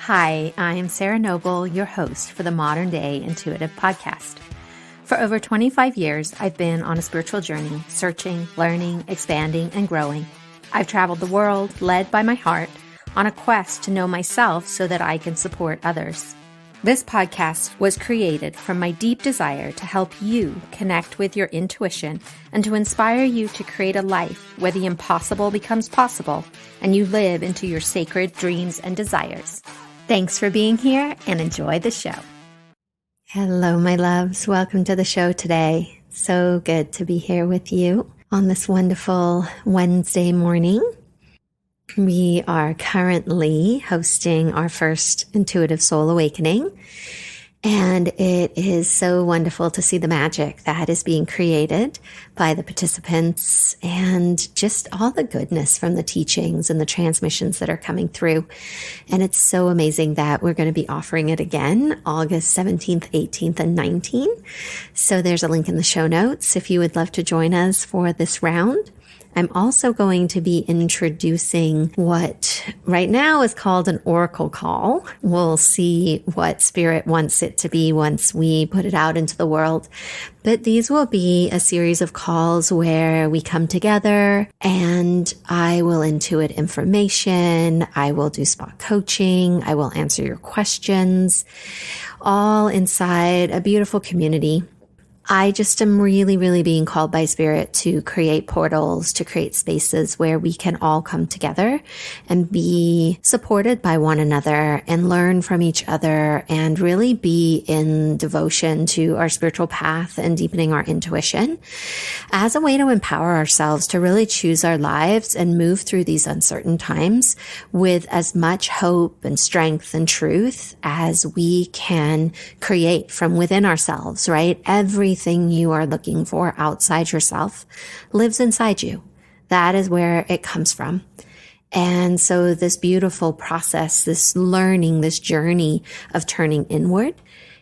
Hi, I'm Sarah Noble, your host for the Modern Day Intuitive Podcast. For over 25 years, I've been on a spiritual journey, searching, learning, expanding, and growing. I've traveled the world, led by my heart, on a quest to know myself so that I can support others. This podcast was created from my deep desire to help you connect with your intuition and to inspire you to create a life where the impossible becomes possible and you live into your sacred dreams and desires. Thanks for being here and enjoy the show. Hello, my loves. Welcome to the show today. So good to be here with you on this wonderful Wednesday morning. We are currently hosting our first Intuitive Soul Awakening, and it is so wonderful to see the magic that is being created by the participants and just all the goodness from the teachings and the transmissions that are coming through. And it's so amazing that we're going to be offering it again, August 17th, 18th, and 19th. So there's a link in the show notes if you would love to join us for this round. I'm also going to be introducing what right now is called an oracle call. We'll see what Spirit wants it to be once we put it out into the world. But these will be a series of calls where we come together and I will intuit information. I will do spot coaching. I will answer your questions, all inside a beautiful community. I just am really being called by Spirit to create portals, to create spaces where we can all come together and be supported by one another and learn from each other and really be in devotion to our spiritual path and deepening our intuition as a way to empower ourselves to really choose our lives and move through these uncertain times with as much hope and strength and truth as we can create from within ourselves, right? Everything you are looking for outside yourself lives inside you. That is where it comes from. And so this beautiful process, this learning, this journey of turning inward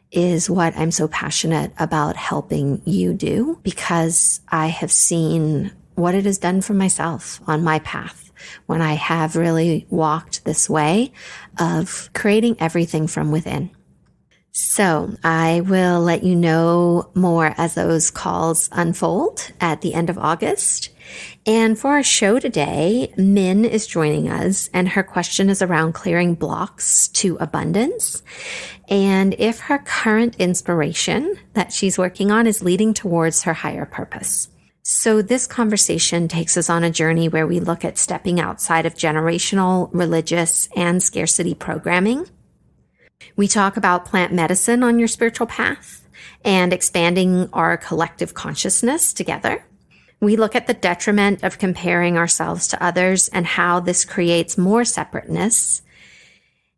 is what I'm so passionate about helping you do, because I have seen what it has done for myself on my path when I have really walked this way of creating everything from within. So I will let you know more as those calls unfold at the end of August. And for our show today, Min is joining us, and her question is around clearing blocks to abundance and if her current inspiration that she's working on is leading towards her higher purpose. So this conversation takes us on a journey where we look at stepping outside of generational, religious, and scarcity programming. We talk about plant medicine on your spiritual path and expanding our collective consciousness together. We look at the detriment of comparing ourselves to others and how this creates more separateness,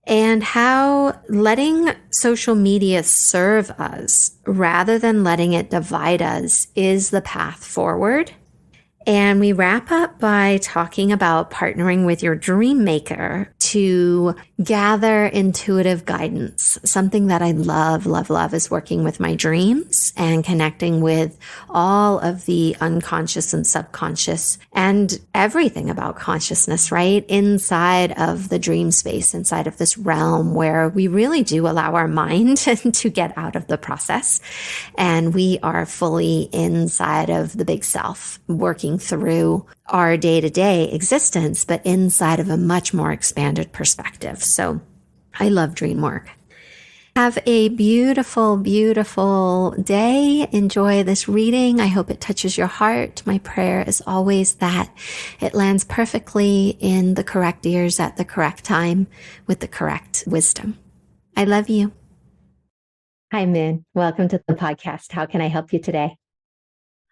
and how letting social media serve us rather than letting it divide us is the path forward. And we wrap up by talking about partnering with your dream maker to gather intuitive guidance. Something that I love is working with my dreams and connecting with all of the unconscious and subconscious and everything about consciousness, right? Inside of the dream space, inside of this realm where we really do allow our mind to get out of the process. And we are fully inside of the big self, working through our day-to-day existence, but inside of a much more expanded perspective. So I love dream work. Have a beautiful day. Enjoy this reading. I hope it touches your heart. My prayer is always that it lands perfectly in the correct ears at the correct time with the correct wisdom. I love you. Hi, Min. Welcome to the podcast. How can I help you today?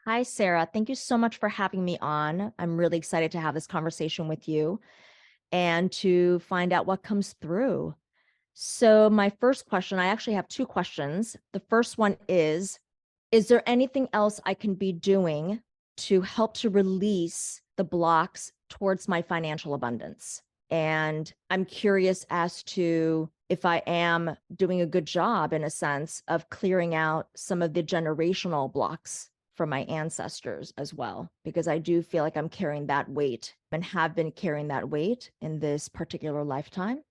Hi, Sarah. Thank you so much for having me on. I'm really excited to have this conversation with you and to find out what comes through. So my first question, I actually have two questions. The first one is there anything else I can be doing to help to release the blocks towards my financial abundance? And I'm curious as to if I am doing a good job, in a sense, of clearing out some of the generational blocks from my ancestors as well, because I do feel like I'm carrying that weight and have been carrying that weight in this particular lifetime.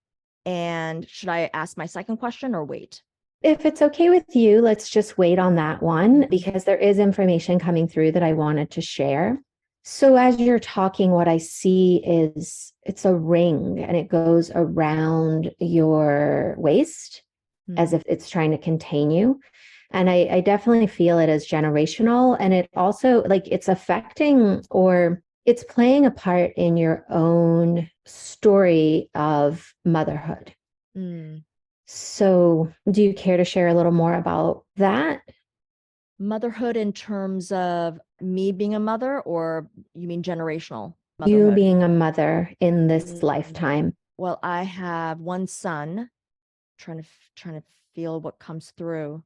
And should I ask my second question or wait? If it's okay with you, let's just wait on that one because there is information coming through that I wanted to share. So as you're talking, what I see is it's a ring and it goes around your waist as if it's trying to contain you. And I definitely feel it as generational. And it also, like, it's affecting or it's playing a part in your own story of motherhood. Mm. So, do you care to share a little more about that? Motherhood in terms of me being a mother, or you mean generational You motherhood? being a mother in this Mm. lifetime. Well, I have one son, trying to feel what comes through.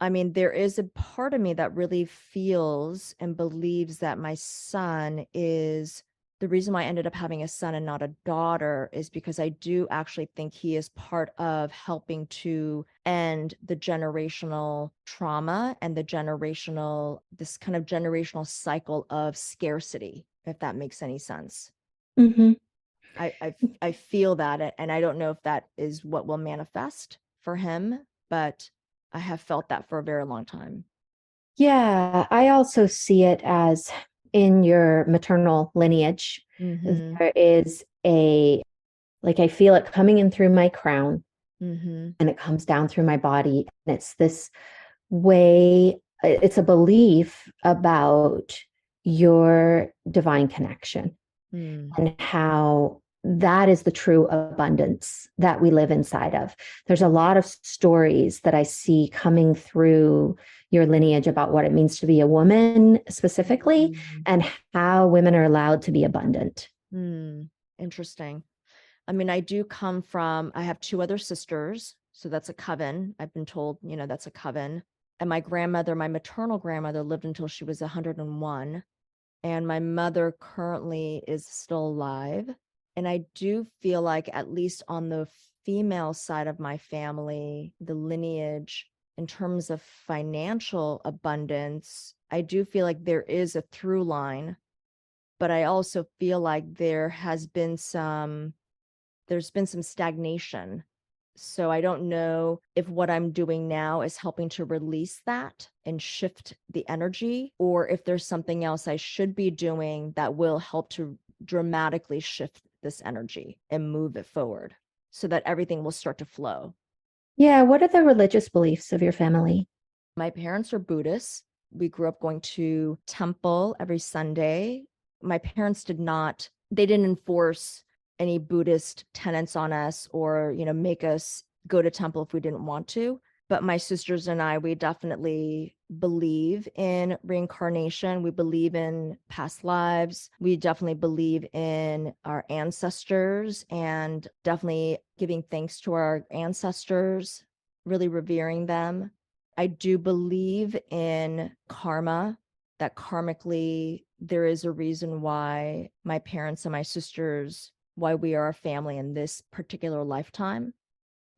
I mean, there is a part of me that really feels and believes that my son is the reason why I ended up having a son and not a daughter is because I do actually think he is part of helping to end the generational trauma and this kind of generational cycle of scarcity, if that makes any sense. Mm-hmm. I feel that, and I don't know if that is what will manifest for him, but I have felt that for a very long time. Yeah, I also see it as in your maternal lineage, Mm-hmm. there is like, I feel it coming in through my crown Mm-hmm. and it comes down through my body. And it's this way, it's a belief about your divine connection Mm. and how that is the true abundance that we live inside of. There's a lot of stories that I see coming through your lineage about what it means to be a woman specifically and how women are allowed to be abundant. Interesting. I mean, I have two other sisters, so that's a coven. I've been told, that's a coven. And my maternal grandmother lived until she was 101. And my mother currently is still alive. And I do feel like, at least on the female side of my family, the lineage, in terms of financial abundance, I do feel like there is a through line, but I also feel like there's been some stagnation. So I don't know if what I'm doing now is helping to release that and shift the energy, or if there's something else I should be doing that will help to dramatically shift this energy and move it forward so that everything will start to flow. Yeah, what are the religious beliefs of your family? My parents are Buddhists. We grew up going to temple every Sunday. My parents they didn't enforce any Buddhist tenets on us or, make us go to temple if we didn't want to. But my sisters and I, we definitely believe in reincarnation. We believe in past lives. We definitely believe in our ancestors and definitely giving thanks to our ancestors, really revering them. I do believe in karma, that karmically there is a reason why my parents and my sisters, why we are a family in this particular lifetime.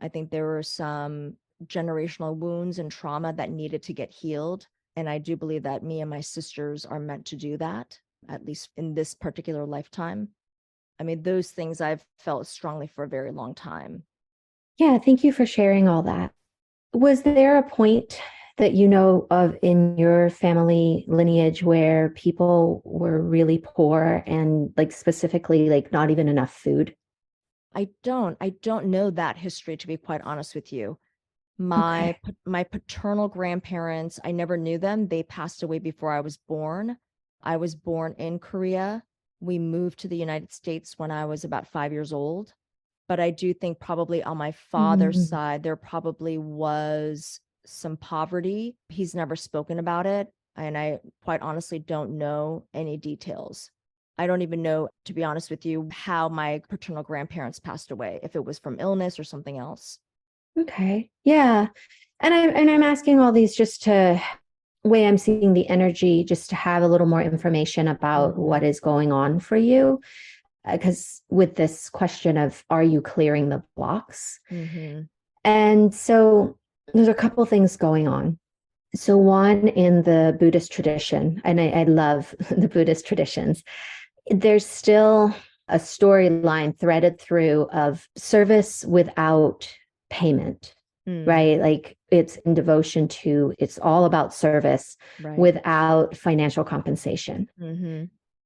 I think there were some generational wounds and trauma that needed to get healed. And I do believe that me and my sisters are meant to do that, at least in this particular lifetime. I mean, those things I've felt strongly for a very long time. Yeah, thank you for sharing all that. Was there a point that you know of in your family lineage where people were really poor and, like, specifically, like, not even enough food? I don't know that history, to be quite honest with you. My Okay. my paternal grandparents, I never knew them. They passed away before I was born. I was born in Korea. We moved to the United States when I was about 5 years old. But I do think probably on my father's Mm. side, there probably was some poverty. He's never spoken about it. And I quite honestly don't know any details. I don't even know, to be honest with you, how my paternal grandparents passed away, if it was from illness or something else. Okay. Yeah. And I'm asking all these just to way I'm seeing the energy, just to have a little more information about what Mhm. is going on for you. Because with this question of, are you clearing the blocks? Mhm. And so there's a couple things going on. So one, in the Buddhist tradition, and I love the Buddhist traditions, there's still a storyline threaded through of service without payment, right? Like it's in devotion to, it's all about service without financial compensation.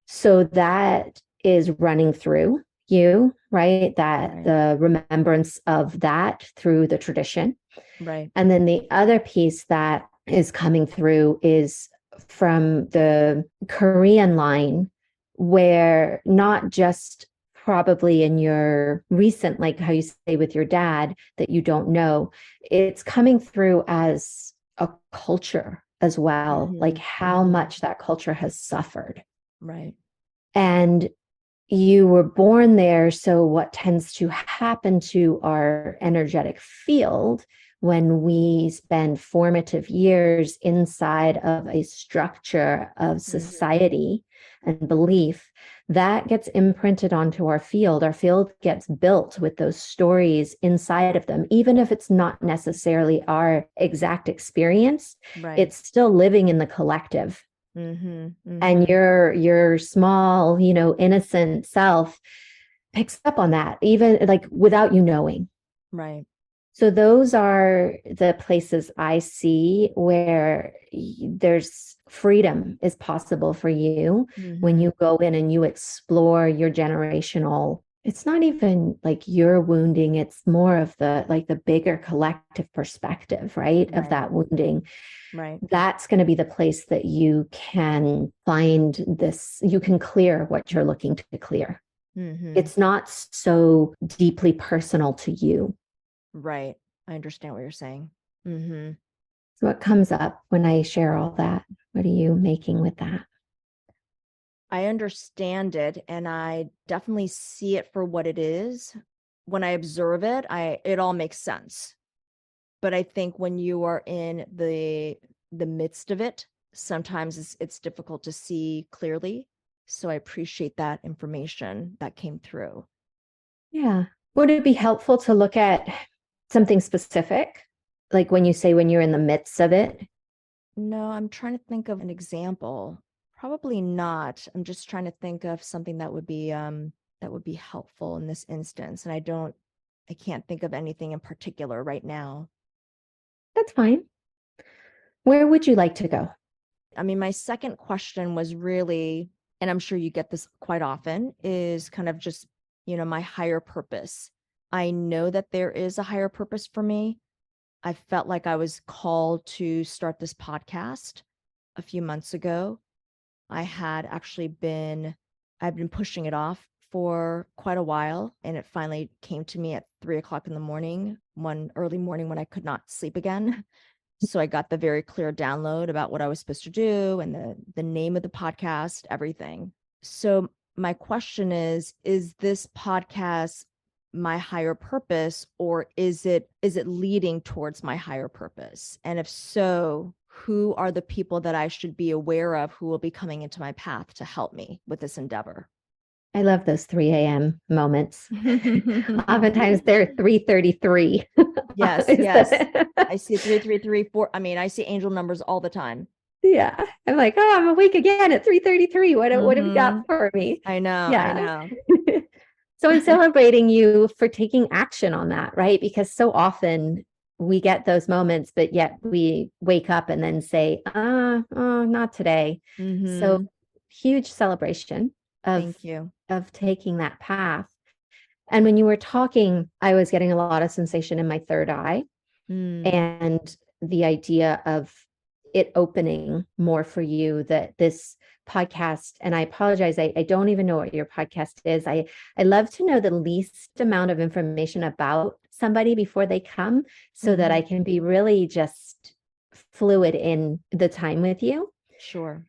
So that is running through you, right? That the remembrance of that through the tradition. Right. And then the other piece that is coming through is from the Korean line, where not just probably in your recent, like how you say with your dad that you don't know, it's coming through as a culture as well, like how much that culture has suffered. Right. And you were born there. So what tends to happen to our energetic field when we spend formative years inside of a structure of society and belief, that gets imprinted onto our field. Our field gets built with those stories inside of them, even if it's not necessarily our exact experience, it's still living in the collective. And your small, innocent self picks up on that, even like without you knowing. Right. So those are the places I see where there's freedom is possible for you when you go in and you explore your generational. It's not even like your wounding, it's more of the bigger collective perspective, right? Of that wounding. Right. That's going to be the place that you can find this, you can clear what you're looking to clear. It's not so deeply personal to you. Right. I understand what you're saying. So what comes up when I share all that? What are you making with that? I understand it, and I definitely see it for what it is. When I observe it, it all makes sense. But I think when you are in the midst of it, sometimes it's difficult to see clearly. So I appreciate that information that came through. Yeah. Would it be helpful to look at something specific? Like when you say when you're in the midst of it? No, I'm trying to think of an example. Probably not. I'm just trying to think of something that would be helpful in this instance. And I can't think of anything in particular right now. That's fine. Where would you like to go? I mean, my second question was really, and I'm sure you get this quite often, is kind of just, my higher purpose. I know that there is a higher purpose for me. I felt like I was called to start this podcast a few months ago. I've been pushing it off for quite a while, and it finally came to me at 3:00 in the morning, one early morning when I could not sleep again. So I got the very clear download about what I was supposed to do and the name of the podcast, everything. So my question is this podcast my higher purpose, or is it leading towards my higher purpose? And if so, who are the people that I should be aware of who will be coming into my path to help me with this endeavor? I love those 3 a.m. moments. Oftentimes they're 3:33. Yes, yes. I see 333, 4. I mean, I see angel numbers all the time. Yeah. I'm like, oh, I'm awake again at 3:33. What have you got for me? I know. Yeah. I know. So I'm celebrating you for taking action on that, right? Because so often we get those moments, but yet we wake up and then say, not today. So huge celebration Thank you. of taking that path. And when you were talking, I was getting a lot of sensation in my third eye and the idea of it opening more for you, that this podcast, and I apologize, I don't even know what your podcast is. I love to know the least amount of information about somebody before they come so that I can be really just fluid in the time with you. Sure.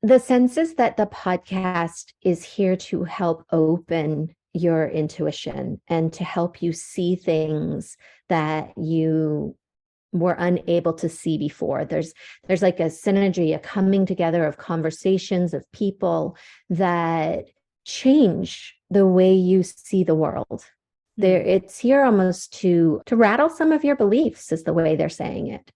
The sense is that the podcast is here to help open your intuition and to help you see things that you were unable to see before. There's like a synergy, a coming together of conversations, of people that change the way you see the world. It's here almost to rattle some of your beliefs, is the way they're saying it.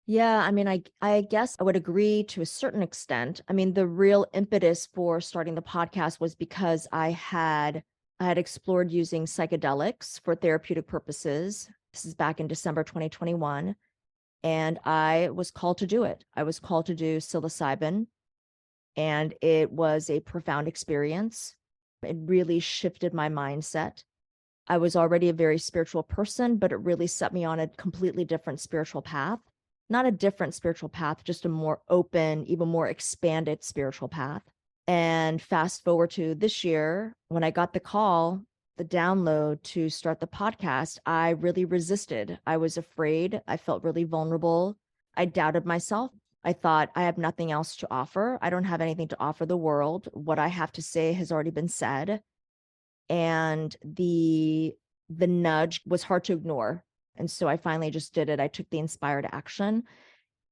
Yeah, I mean, I guess I would agree to a certain extent. I mean, the real impetus for starting the podcast was because I had explored using psychedelics for therapeutic purposes. This is back in December 2021, and I was called to do it. I was called to do psilocybin, and it was a profound experience. It really shifted my mindset. I was already a very spiritual person, but it really set me on a completely different spiritual path. Not a different spiritual path, just a more open, even more expanded spiritual path. And fast forward to this year, when I got the call, the download to start the podcast, I really resisted. I was afraid. I felt really vulnerable. I doubted myself. I thought, I have nothing else to offer. I don't have anything to offer the world. What I have to say has already been said. And the nudge was hard to ignore. And so I finally just did it. I took the inspired action,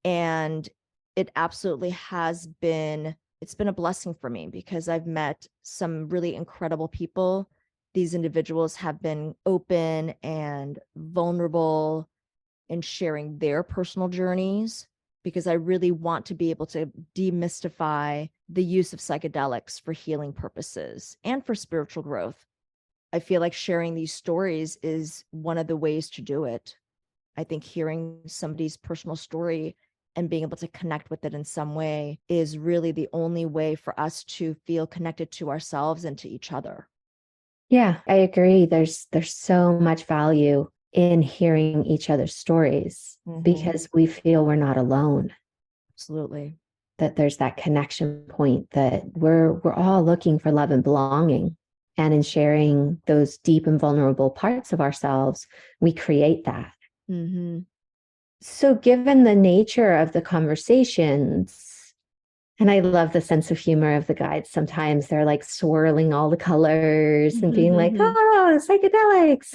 and it absolutely it's been a blessing for me because I've met some really incredible people. These individuals have been open and vulnerable in sharing their personal journeys, because I really want to be able to demystify the use of psychedelics for healing purposes and for spiritual growth. I feel like sharing these stories is one of the ways to do it. I think hearing somebody's personal story and being able to connect with it in some way is really the only way for us to feel connected to ourselves and to each other. Yeah, I agree. There's so much value in hearing each other's stories because we feel we're not alone, Absolutely. that there's that connection point, that we're all looking for love and belonging. And in sharing those deep and vulnerable parts of ourselves, we create that. Mm-hmm. So, given the nature of the conversations, and I love the sense of humor of the guides. Sometimes they're like swirling all the colors and being like, oh, psychedelics.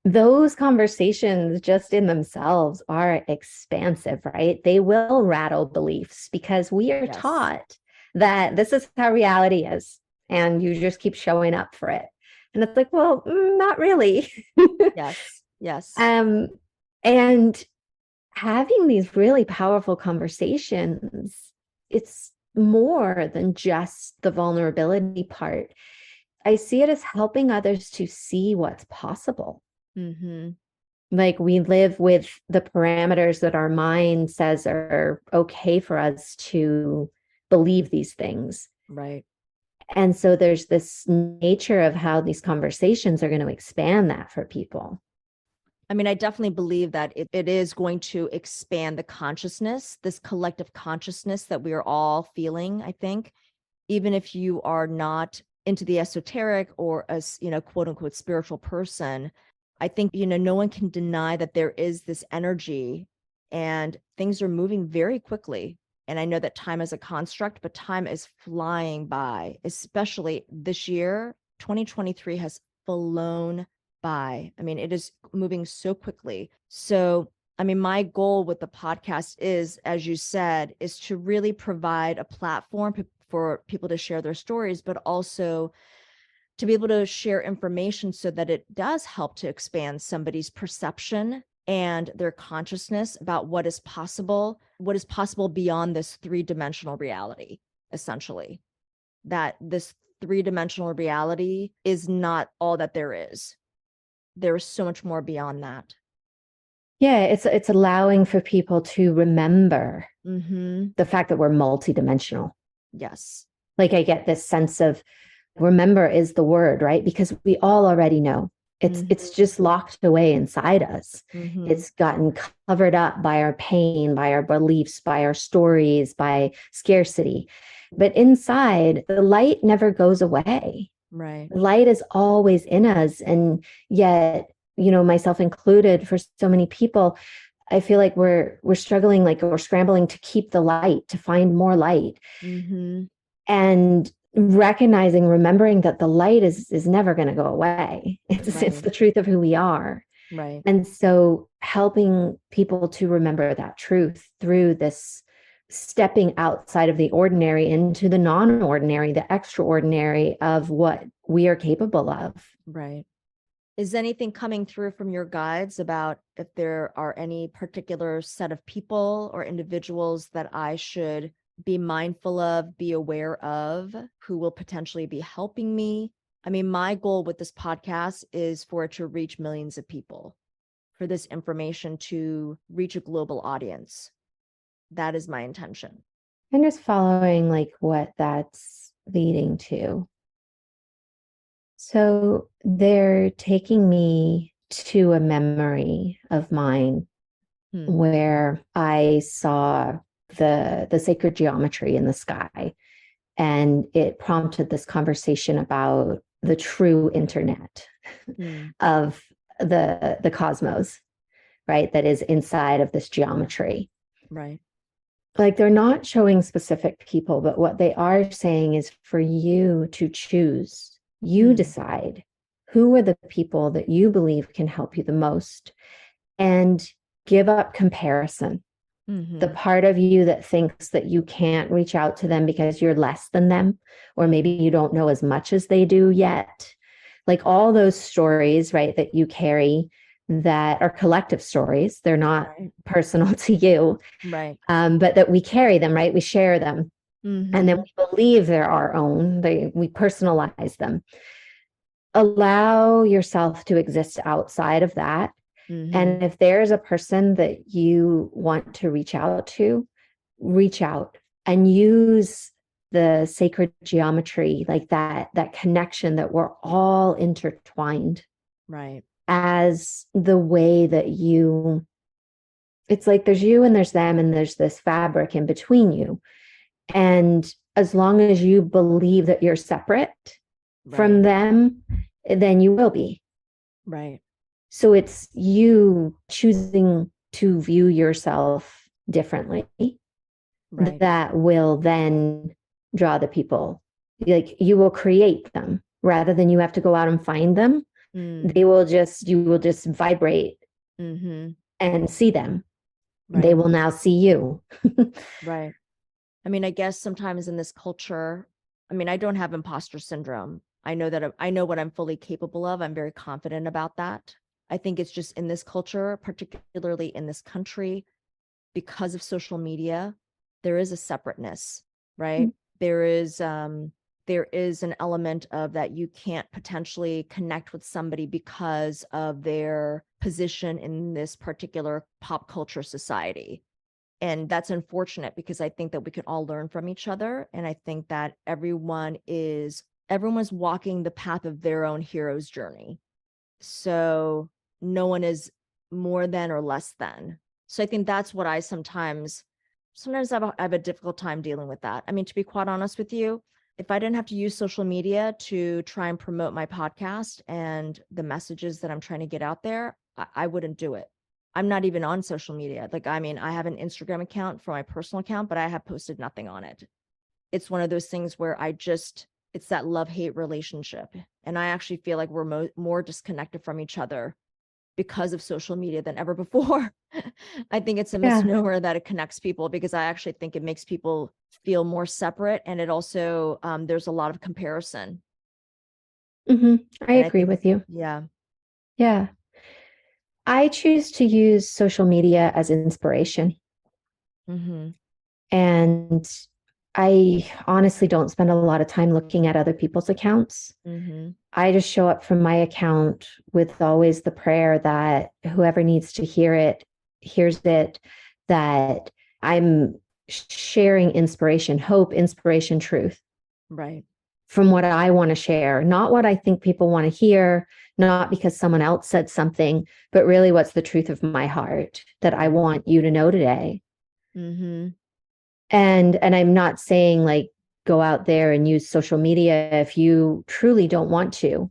Those conversations just in themselves are expansive, right? They will rattle beliefs because we are taught that this is how reality is, and you just keep showing up for it. And it's like, well, not really. Yes. And having these really powerful conversations, it's more than just the vulnerability part. I see it as helping others to see what's possible. Mm-hmm. Like, we live with the parameters that our mind says are okay for us to believe these things. Right. And so there's this nature of how these conversations are going to expand that for people. I mean, I definitely believe that it is going to expand the consciousness, this collective consciousness that we are all feeling, I think. Even if you are not into the esoteric or a, quote unquote spiritual person, I think, no one can deny that there is this energy and things are moving very quickly. And I know that time is a construct, but time is flying by, especially this year. 2023 has flown by. I mean, it is moving so quickly. So, I mean, my goal with the podcast is, as you said, is to really provide a platform for people to share their stories, but also to be able to share information so that it does help to expand somebody's perception and their consciousness about what is possible beyond this three-dimensional reality, essentially. That this three-dimensional reality is not all that there is. There is so much more beyond that. Yeah, it's allowing for people to remember the fact that we're multidimensional. Yes. Like, I get this sense of remember is the word, right? Because we all already know. It's just locked away inside us. It's gotten covered up by our pain, by our beliefs, by our stories, by scarcity. But inside, the light never goes away. Right. Light is always in us. And yet, myself included, for so many people, I feel like we're struggling, like we're scrambling to keep the light, to find more light. And remembering that the light is never going to go away. It's the truth of who we are. Right. And so helping people to remember that truth through this stepping outside of the ordinary into the non-ordinary, the extraordinary of what we are capable of. Right. Is anything coming through from your guides about if there are any particular set of people or individuals that I should be mindful of, be aware of, who will potentially be helping me? I mean, my goal with this podcast is for it to reach millions of people, for this information to reach a global audience. That is my intention. I'm just following like what that's leading to. So they're taking me to a memory of mine where I saw the sacred geometry in the sky, and it prompted this conversation about the true internet of the cosmos, right? That is inside of this geometry. Right. Like they're not showing specific people, but what they are saying is for you to choose. You decide who are the people that you believe can help you the most, and give up comparison. The part of you that thinks that you can't reach out to them because you're less than them, or maybe you don't know as much as they do yet. Like all those stories, right, that you carry that are collective stories. They're not personal to you, Right. but that we carry them, right? We share them. And then we believe they're our own. We personalize them. Allow yourself to exist outside of that. And if there's a person that you want to reach out to, reach out and use the sacred geometry, like that connection that we're all intertwined. Right. As the way that it's like there's you and there's them, and there's this fabric in between you. And as long as you believe that you're separate from them, then you will be. Right. So it's you choosing to view yourself differently that will then draw the people. Like you will create them rather than you have to go out and find them. You will just vibrate and see them. They will now see you. Right. I mean, I guess sometimes in this culture, I mean, I don't have imposter syndrome. I know that I know what I'm fully capable of. I'm very confident about that. I think it's just in this culture, particularly in this country, because of social media, there is a separateness, right? There is an element of that you can't potentially connect with somebody because of their position in this particular pop culture society. And that's unfortunate because I think that we can all learn from each other. And I think that everyone's walking the path of their own hero's journey. So no one is more than or less than. So I think that's what I sometimes I have a difficult time dealing with that. I mean, to be quite honest with you, if I didn't have to use social media to try and promote my podcast and the messages that I'm trying to get out there, I wouldn't do it. I'm not even on social media. Like, I mean, I have an Instagram account for my personal account, but I have posted nothing on it. It's one of those things where it's that love-hate relationship. And I actually feel like we're more disconnected from each other because of social media than ever before. I think it's a misnomer that it connects people, because I actually think it makes people feel more separate. And it also, there's a lot of comparison. I agree with you. Yeah. Yeah. I choose to use social media as inspiration. And I honestly don't spend a lot of time looking at other people's accounts. I just show up from my account with always the prayer that whoever needs to hear it, hears it, that I'm sharing inspiration, hope, inspiration, truth. Right. From what I want to share, not what I think people want to hear, not because someone else said something, but really what's the truth of my heart that I want you to know today. And I'm not saying like go out there and use social media if you truly don't want to.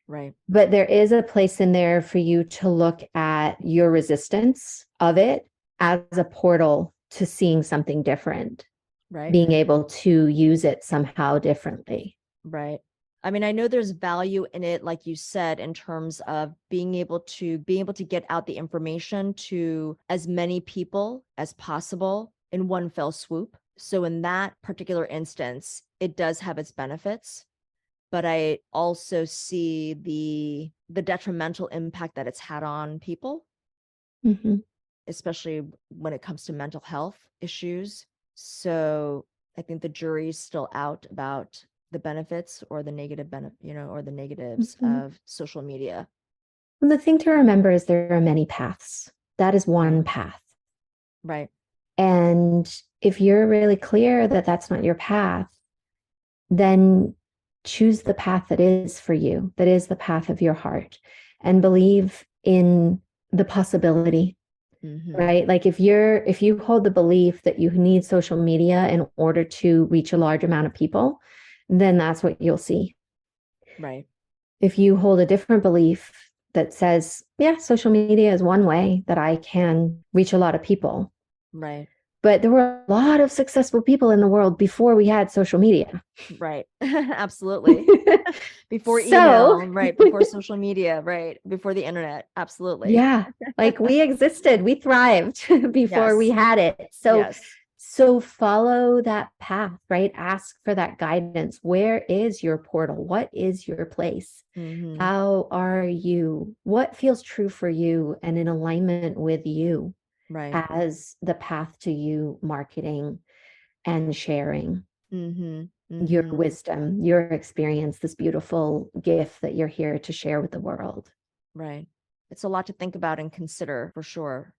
Right. But there is a place in there for you to look at your resistance of it as a portal to seeing something different. Right. Being able to use it somehow differently. Right. I mean, I know there's value in it, like you said, in terms of being able to get out the information to as many people as possible in one fell swoop. So in that particular instance, it does have its benefits. but I also see the detrimental impact that it's had on people, especially when it comes to mental health issues. So I think the jury's still out about the benefits or the or the negatives of social media. And the thing to remember is there are many paths. That is one path. Right. And if you're really clear that that's not your path, then choose the path that is for you, that is the path of your heart, and believe in the possibility. Right? Like if you hold the belief that you need social media in order to reach a large amount of people, then that's what you'll see. Right. If you hold a different belief that says, yeah, social media is one way that I can reach a lot of people. Right. But there were a lot of successful people in the world before we had social media. Right. Absolutely. Before email, right? Before social media, right? Before the internet. Absolutely. Yeah. Like we existed, we thrived before we had it. So follow that path, right? Ask for that guidance. Where is your portal? What is your place? How are you? What feels true for you and in alignment with you as the path to you marketing and sharing your wisdom, your experience, this beautiful gift that you're here to share with the world. Right. It's a lot to think about and consider for sure.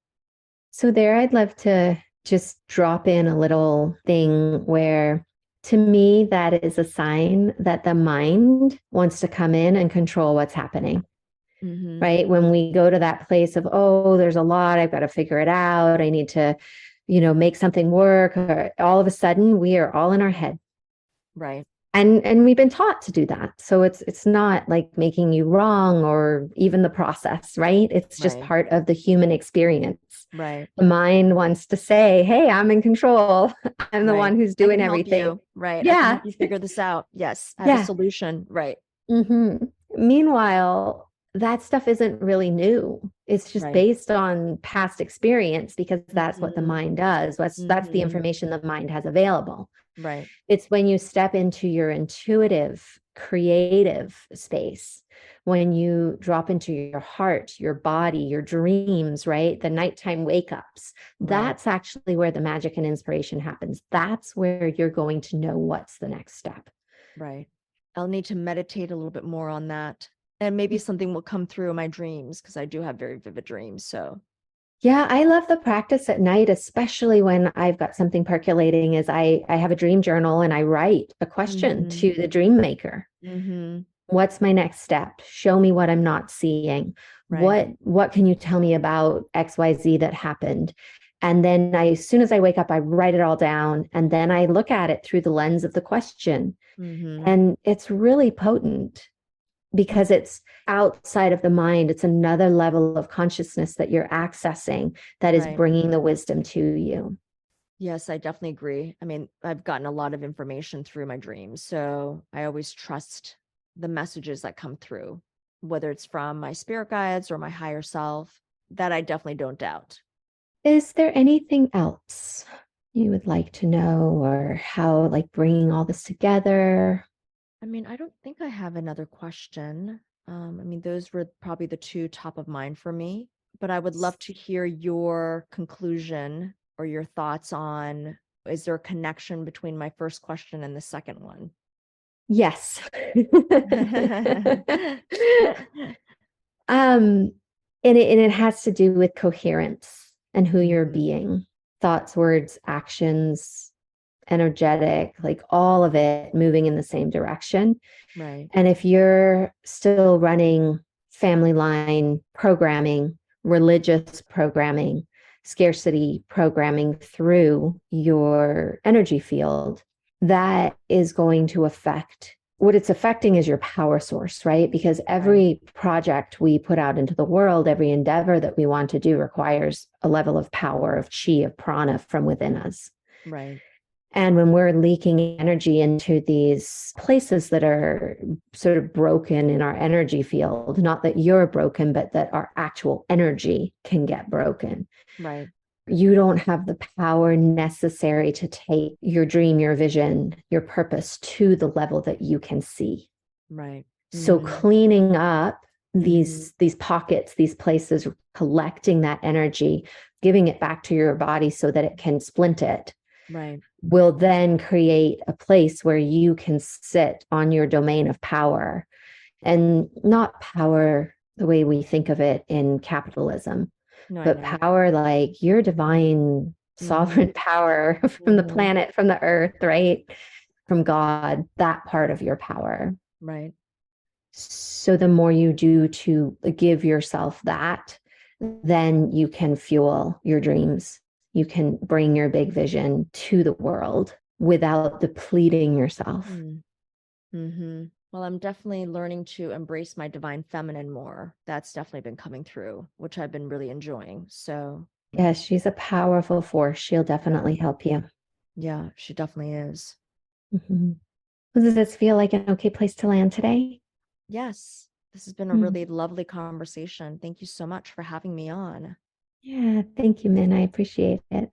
So there, I'd love to just drop in a little thing where, to me, that is a sign that the mind wants to come in and control what's happening. Right? When we go to that place of, oh, there's a lot, I've got to figure it out. I need to, make something work. Or all of a sudden, we are all in our head. Right. And we've been taught to do that. So it's not like making you wrong or even the process, right? It's just part of the human experience. Right. The mind wants to say, hey, I'm in control. I'm the one who's doing everything. Right. Yeah. I can help you figure this out. Yes. I have a solution. Right. Meanwhile, that stuff isn't really new. It's just based on past experience because that's what the mind does. That's the information the mind has available. Right. It's when you step into your intuitive, creative space, when you drop into your heart, your body, your dreams, right? The nighttime wake ups. That's actually where the magic and inspiration happens. That's where you're going to know what's the next step. Right. I'll need to meditate a little bit more on that. And maybe something will come through in my dreams because I do have very vivid dreams. So yeah, I love the practice at night, especially when I've got something percolating, is I have a dream journal and I write a question to the dream maker. What's my next step? Show me what I'm not seeing. What can you tell me about XYZ that happened? And then as soon as I wake up, I write it all down and then I look at it through the lens of the question. And it's really potent because it's outside of the mind. It's another level of consciousness that you're accessing that is bringing the wisdom to you. Yes, I definitely agree. I mean, I've gotten a lot of information through my dreams, so I always trust the messages that come through, whether it's from my spirit guides or my higher self. That I definitely don't doubt. Is there anything else you would like to know, or how, like, bringing all this together? I mean, I don't think I have another question. I mean, those were probably the two top of mind for me, but I would love to hear your conclusion or your thoughts on, is there a connection between my first question and the second one? Yes. And it has to do with coherence and who you're being. Thoughts, words, actions, energetic, like all of it moving in the same direction. Right. And if you're still running family line programming, religious programming, scarcity programming through your energy field, that is going to affect what it's affecting is your power source, right? Because every project we put out into the world, every endeavor that we want to do requires a level of power, of chi, of prana from within us. Right. And when we're leaking energy into these places that are sort of broken in our energy field, not that you're broken, but that our actual energy can get broken. Right. You don't have the power necessary to take your dream, your vision, your purpose to the level that you can see. Right. So cleaning up these pockets, these places, collecting that energy, giving it back to your body so that it can splint it, Right. will then create a place where you can sit on your domain of power, and not power the way we think of it in capitalism, No, but power like your divine sovereign power from the planet, from the earth, right? From God, that part of your power. Right. So the more you do to give yourself that, then you can fuel your dreams. You can bring your big vision to the world without depleting yourself. Well, I'm definitely learning to embrace my divine feminine more. That's definitely been coming through, which I've been really enjoying. So, yes, she's a powerful force. She'll definitely help you. Yeah, she definitely is. Mm-hmm. Does this feel like an okay place to land today? Yes, this has been a really lovely conversation. Thank you so much for having me on. Yeah, thank you, Min. I appreciate it.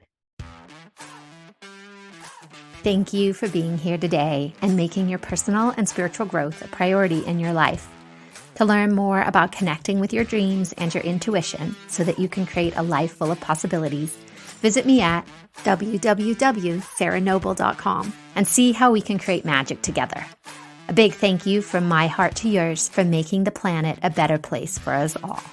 Thank you for being here today and making your personal and spiritual growth a priority in your life. To learn more about connecting with your dreams and your intuition so that you can create a life full of possibilities, visit me at www.sarahnoble.com and see how we can create magic together. A big thank you from my heart to yours for making the planet a better place for us all.